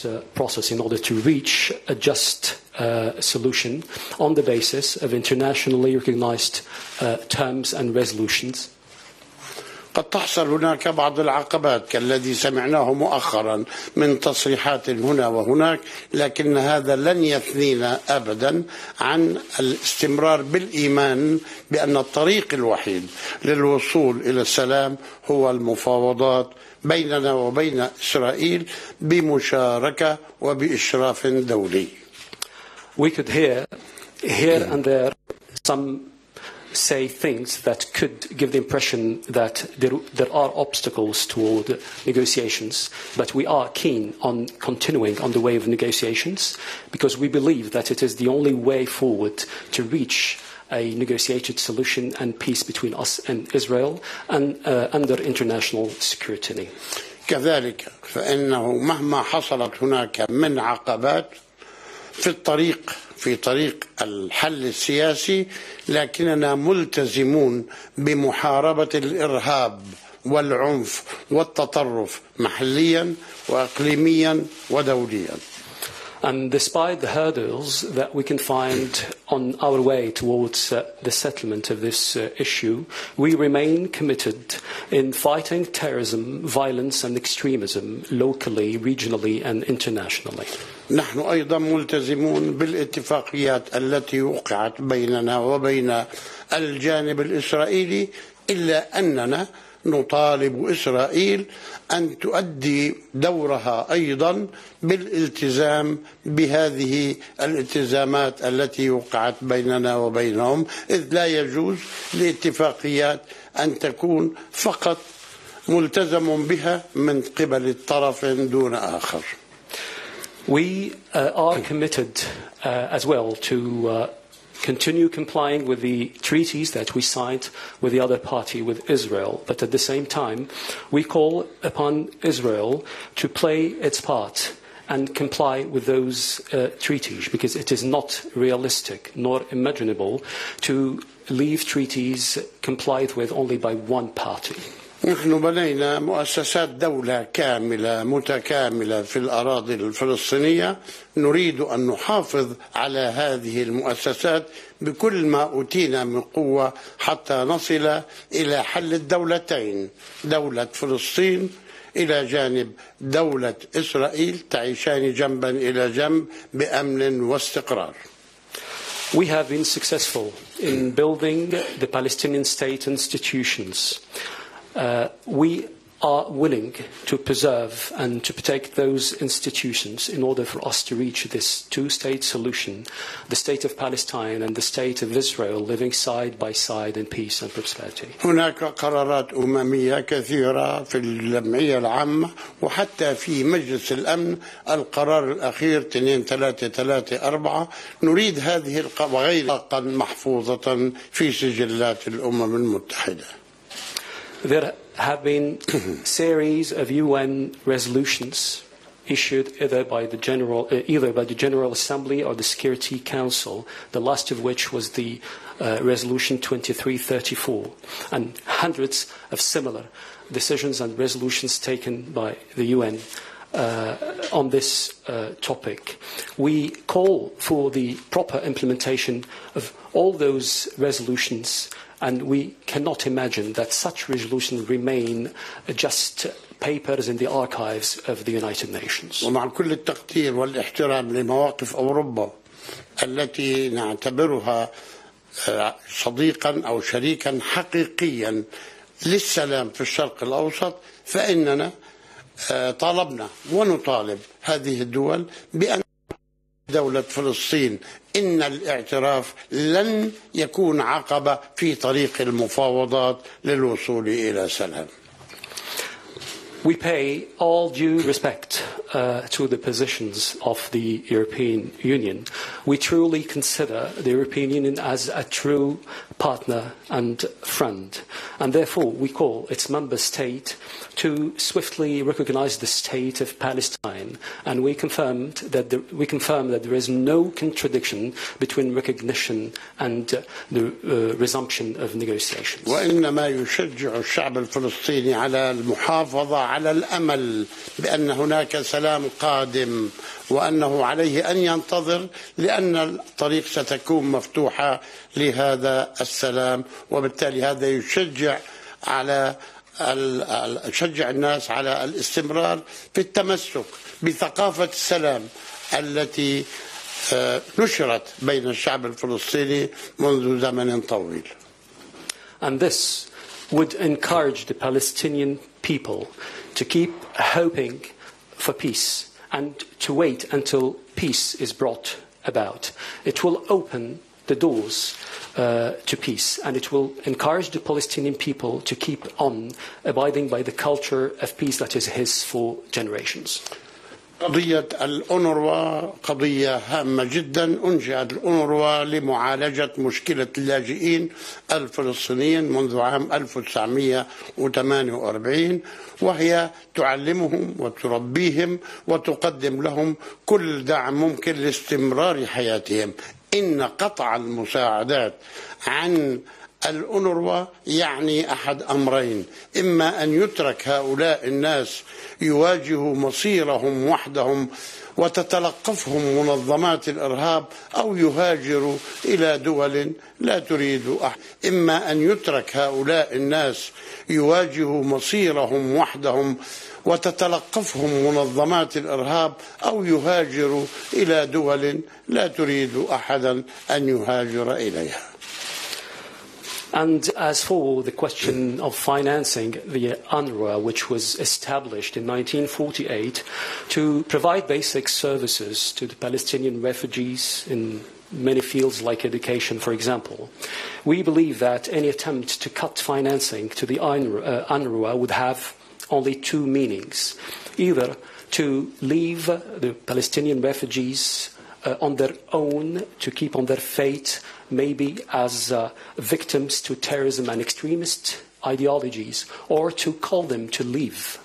this process in order to reach a just solution on the basis of internationally recognized terms and resolutions. قد تحصل هناك بعض العقبات كالذي سمعناه مؤخرا من تصريحات هنا وهناك، لكن هذا لن يثنينا أبدا عن الاستمرار بالإيمان بأن الطريق الوحيد للوصول إلى السلام هو المفاوضات بيننا وبين إسرائيل بمشاركة وبإشراف دولي. We could hear here and there some say things that could give the impression that there are obstacles toward negotiations, but we are keen on continuing on the way of negotiations because we believe that it is the only way forward to reach a negotiated solution and peace between us and Israel and under international scrutiny. كذلك فإنه مهما حصلت هناك من عقبات في طريق الحل السياسي، لكننا ملتزمون بمحاربة الإرهاب والعنف والتطرف محليا وإقليميا ودوليا. And despite the hurdles that we can find on our way towards the settlement of this issue, we remain committed in fighting terrorism, violence and extremism locally, regionally and internationally. نحن أيضا ملتزمون بالاتفاقيات التي وقعت بيننا وبين الجانب الإسرائيلي، إلا أننا نطالب إسرائيل أن تؤدي دورها أيضا بالالتزام بهذه الالتزامات التي وقعت بيننا وبينهم، إذ لا يجوز لاتفاقيات أن تكون فقط ملتزم بها من قبل الطرف دون آخر. We are committed as well to continue complying with the treaties that we signed with the other party, with Israel. But at the same time, we call upon Israel to play its part and comply with those treaties, because it is not realistic nor imaginable to leave treaties complied with only by one party. نحن بنينا مؤسسات دولة كاملة متكاملة في الأراضي الفلسطينية، نريد أن نحافظ على هذه المؤسسات بكل ما أوتينا من قوة حتى نصل إلى حل الدولتين، دولة فلسطين إلى جانب دولة إسرائيل، تعيشان جنبا إلى جنب بأمن واستقرار. We have been successful in building the Palestinian state institutions. We are willing to preserve and to protect those institutions in order for us to reach this two-state solution, the state of Palestine and the state of Israel living side by side in peace and prosperity. هناك قرارات أممية كثيرة في الجمعية العامة وحتى في مجلس الأمن، القرار الأخير 2334 نريد هذه وغيرها محفوظة في سجلات الأمم المتحدة. There have been series of UN resolutions issued either by the General Assembly or the Security Council, the last of which was the Resolution 2334, and hundreds of similar decisions and resolutions taken by the UN on this topic. We call for the proper implementation of all those resolutions, and we cannot imagine that such resolutions remain just papers in the archives of the United Nations. ومع كل التقدير والاحترام لمواقف أوروبا التي نعتبرها صديقا أو شريكا حقيقيا للسلام في الشرق الأوسط، فإننا طالبنا ونطالب هذه الدول بأن دولة فلسطين إن الاعتراف لن يكون عقبة في طريق المفاوضات للوصول إلى سلام. We pay all due respect to the positions of the European Union. We truly consider the European Union as a true partner and friend, and therefore we call its member state to swiftly recognize the state of Palestine, and we confirm that there is no contradiction between recognition and the resumption of negotiations. وإنما يشجع الشعب الفلسطيني على المحافظة على الأمل بأن هناك سلام قادم، وأنه عليه أن ينتظر، لأن الطريق ستكون مفتوحة لهذا السلام. وبالتالي هذا يشجع الناس على الاستمرار في التمسك بثقافة السلام التي نشرت بين الشعب الفلسطيني منذ زمن طويل. And this would encourage the Palestinian people to keep hoping for peace and to wait until peace is brought about. It will open the doors to peace, and it will encourage the Palestinian people to keep on abiding by the culture of peace that is his for generations. قضية الأونروا قضية هامة جدا. أنشئت الأونروا لمعالجة مشكلة اللاجئين الفلسطينيين منذ عام 1948، وهي تعلمهم وتربيهم وتقدم لهم كل دعم ممكن لاستمرار حياتهم. إن قطع المساعدات عن الأونروا يعني أحد أمرين: إما أن يترك هؤلاء الناس يواجهوا مصيرهم وحدهم وتتلقفهم منظمات الإرهاب، أو يهاجروا إلى دول لا تريد إما أن يترك هؤلاء الناس يواجهوا مصيرهم وحدهم وتتلقفهم منظمات الإرهاب، أو يهاجروا إلى دول لا تريد أحدا أن يهاجر إليها. And as for the question of financing the UNRWA, which was established in 1948 to provide basic services to the Palestinian refugees in many fields like education, for example, we believe that any attempt to cut financing to the UNRWA would have only two meanings: either to leave the Palestinian refugees on their own, to keep on their fate, maybe as victims to terrorism and extremist ideologies, or to call them to leave.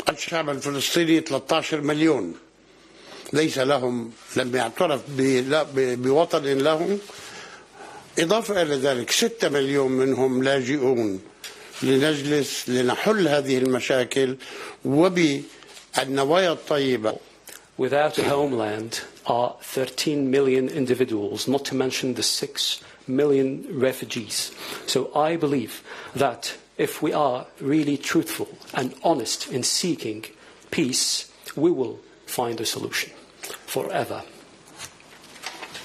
الشعب الفلسطيني 13 مليون ليس لهم، لم يعترف بوطن لهم. إضافة إلى ذلك 6 مليون منهم لاجئون. لنجلس لنحل هذه المشاكل وبالنوايا الطيبة. Without a homeland are 13 million individuals, not to mention the 6 million refugees. So I believe that if we are really truthful and honest in seeking peace, we will find a solution forever.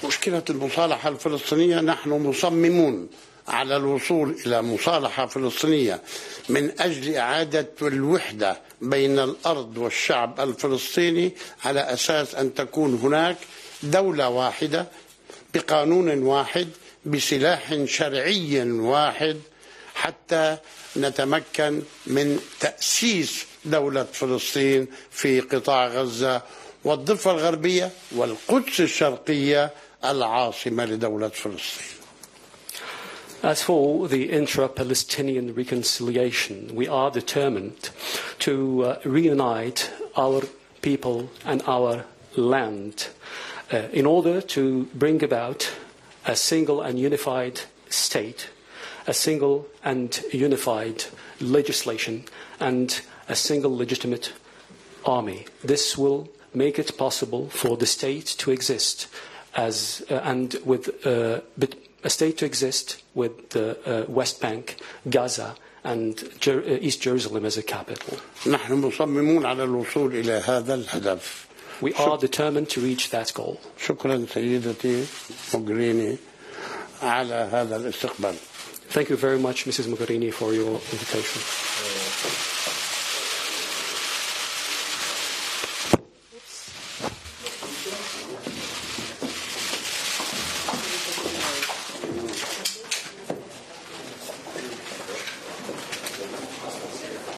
مشكلة المصالحة الفلسطينية، نحن مصممون على الوصول إلى مصالحة فلسطينية من أجل إعادة الوحدة بين الأرض والشعب الفلسطيني، على أساس أن تكون هناك دولة واحدة بقانون واحد بسلاح شرعي واحد، حتى نتمكن من تأسيس دولة فلسطين في قطاع غزة والضفة الغربية والقدس الشرقية العاصمة لدولة فلسطين. As for the intra-Palestinian reconciliation, we are determined to reunite our people and our land in order to bring about a single and unified state, a single and unified legislation, and a single legitimate army. This will make it possible for the state to exist a state to exist with the West Bank, Gaza, and East Jerusalem as a capital. نحن مصممون على الوصول إلى هذا الهدف. We are determined to reach that goal. شكرا سيدتي موغريني على هذا الاستقبال. Thank you very much, Mrs. Mogherini, for your invitation.